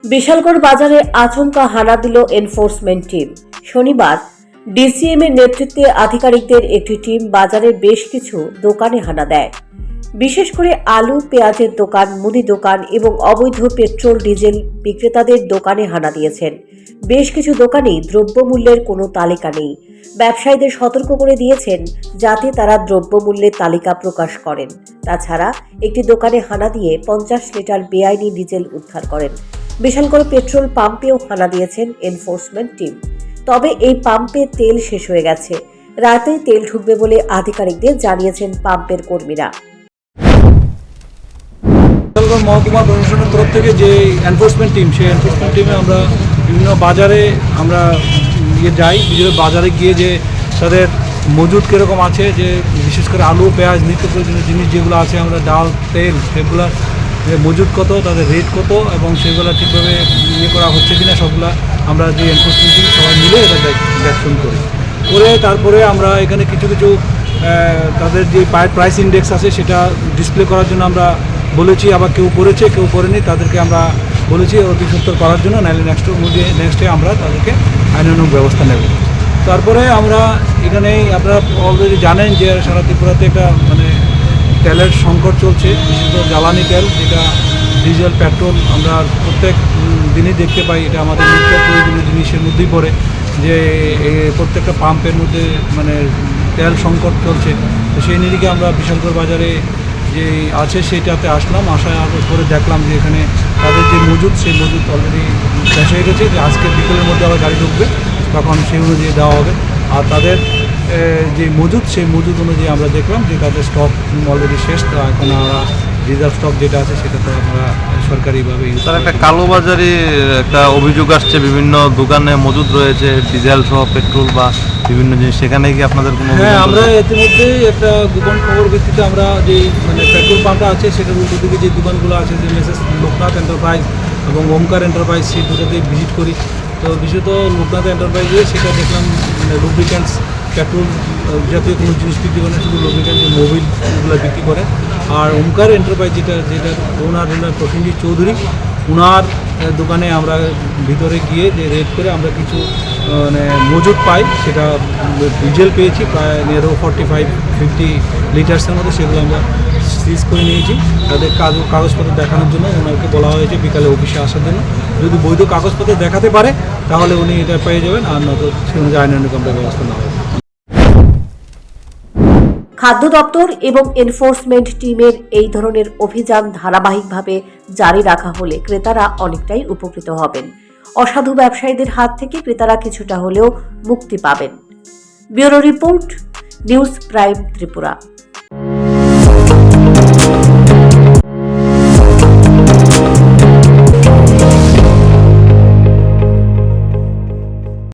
বিশালগড় বাজারে আচমকা হানা দিল এনফোর্সমেন্ট টিম। শনিবার ডিসিএম এর নেতৃত্বে আধিকারিকদের একটি টিম বাজারের বেশ কিছু দোকানে হানা দেয়। বিশেষ করে আলু, পেঁয়াজের দোকান, মুদি দোকান এবং অবৈধ পেট্রোল ডিজেল বিক্রেতাদের দোকানে হানা দিয়েছেন। বেশ কিছু দোকানেই দ্রব্যমূল্যের কোনো তালিকা নেই। ব্যবসায়ীদের সতর্ক করে দিয়েছেন যাতে তারা দ্রব্যমূল্যের তালিকা প্রকাশ করেন। তাছাড়া একটি দোকানে হানা দিয়ে 50 লিটার বেআইনি ডিজেল উদ্ধার করেন। বিশালগড় পেট্রোল পাম্পেও হানা দিয়েছেন এনফোর্সমেন্ট টিম। তবে এই পাম্পে তেল শেষ হয়ে গেছে। রাতেই তেল ঢুকবে বলে আধিকারিকদের জানিয়েছেন পাম্পের কর্মীরা। বিশালগড় মহকুমা প্রশাসনের তরফ থেকে যে এনফোর্সমেন্ট টিম, সেই এনফোর্সমেন্ট টিমে আমরা বিভিন্ন বাজারে আমরা যাই। বিভিন্ন বাজারে গিয়ে যে তাদের মজুদ কীরকম আছে, যে বিশেষ করে আলু, পেঁয়াজ, নিত্য প্রয়োজনীয় জিনিস যেগুলো আছে, আমরা ডাল, তেল, সেগুলো মজুদ কত, তাদের রেট কত এবং সেগুলো ঠিকভাবে করা হচ্ছে কিনা, সবগুলো আমরা যে এনফোর্সমেন্ট টিম সবাই মিলে এটা দেখশন করি। তারপরে আমরা এখানে কিছু কিছু তাদের যে প্রাইস ইন্ডেক্স আছে সেটা ডিসপ্লে করার জন্য আমরা বলেছি। আবার কেউ করেছে, কেউ করেনি, তাদেরকে আমরা বলেছি অতি সত্তর করার জন্য, নাহলে নেক্সটে আমরা তাদেরকে আইনানুগ ব্যবস্থা নেব। তারপরে আমরা এখানে আপনারা অলরেডি জানেন যে সারা ত্রিপুরাতে একটা তেলের সংকট চলছে, বিশেষত জ্বালানি তেল, যেটা ডিজেল, পেট্রোল আমরা প্রত্যেক দিনই দেখতে পাই। এটা আমাদের নিত্য প্রয়োজনীয় জিনিসের মধ্যেই পড়ে যে প্রত্যেকটা পাম্পের মধ্যে তেল সংকট চলছে। তো সেই নিরিখে আমরা বিশালগড় বাজারে যে আছে সেটাতে আসলাম। আসার পরে দেখলাম যে এখানে তাদের যে মজুদ, সেই মজুদ অলরেডি শেষ হয়ে গেছে, যে আজকে বিকেলের মধ্যে আবার গাড়ি ঢুকবে, তখন সেই অনুযায়ী দেওয়া হবে। আর তাদের যে মজুদ, সেই মজুদ অনুযায়ী আমরা দেখলাম যে তাদের স্টক অলরেডি শেষ। তো এখন আমরা রিজার্ভ স্টক যেটা আছে সেটা তো আমরা সরকারিভাবে তার একটা কালোবাজারি একটা অভিযোগ আসছে, বিভিন্ন দোকানে মজুদ রয়েছে ডিজেল সহ পেট্রোল বা বিভিন্ন জিনিস, সেখানে কি আপনাদের কোনো? হ্যাঁ, আমরা ইতিমধ্যেই একটা গোপন খবর ভিত্তিতে আমরা যে পেট্রোল পাম্পটা আছে সেটার উল্টো দিকে যে দোকানগুলো আছে, যে মেসেজ লোকনাথ এন্টারপ্রাইজ এবং ওমকার এন্টারপ্রাইজ, সেই দুটোতেই ভিজিট করি। তো বিশেষত লোকনাথ এন্টারপ্রাইজে সেটা দেখলাম লুব্রিক্যান্টস, পেট্রোল জাতীয় কোনো জিনিস বিক্রি করে না, শুধু লুব্রিক্যান্ট, মোবিল এগুলো বিক্রি করে। আর ওমকার এন্টারপ্রাইজ যেটার ওনার প্রসেনজিৎ চৌধুরী, ওনার দোকানে আমরা ভিতরে গিয়ে যে রেড করে আমরা কিছু মজুদ পাই। সেটা ডিজেল পেয়েছি প্রায় 45-50 লিটার্সের মধ্যে, সেগুলো আমরা সিজ করে নিয়েছি। তাদের কাগজপত্র দেখানোর জন্য ওনাকে বলা হয়েছে বিকালে অফিসে আসার জন্য। যদি বৈধ কাগজপত্র দেখাতে পারে তাহলে উনি এটা পেয়ে যাবেন, আর নয়তো সে অনুযায়ী আইনানুগ আমরা ব্যবস্থা নেওয়া হবে। খাদ্য দপ্তর এবং এনফোর্সমেন্ট টিমের এই ধরনের অভিযান ধারাবাহিকভাবে জারি রাখা হলে ক্রেতারা অনেকটাই উপকৃত হবেন। অসাধু ব্যবসায়ীদের হাত থেকে ক্রেতারা কিছুটা হলেও মুক্তি পাবেন। Bureau report, news prime Tripura.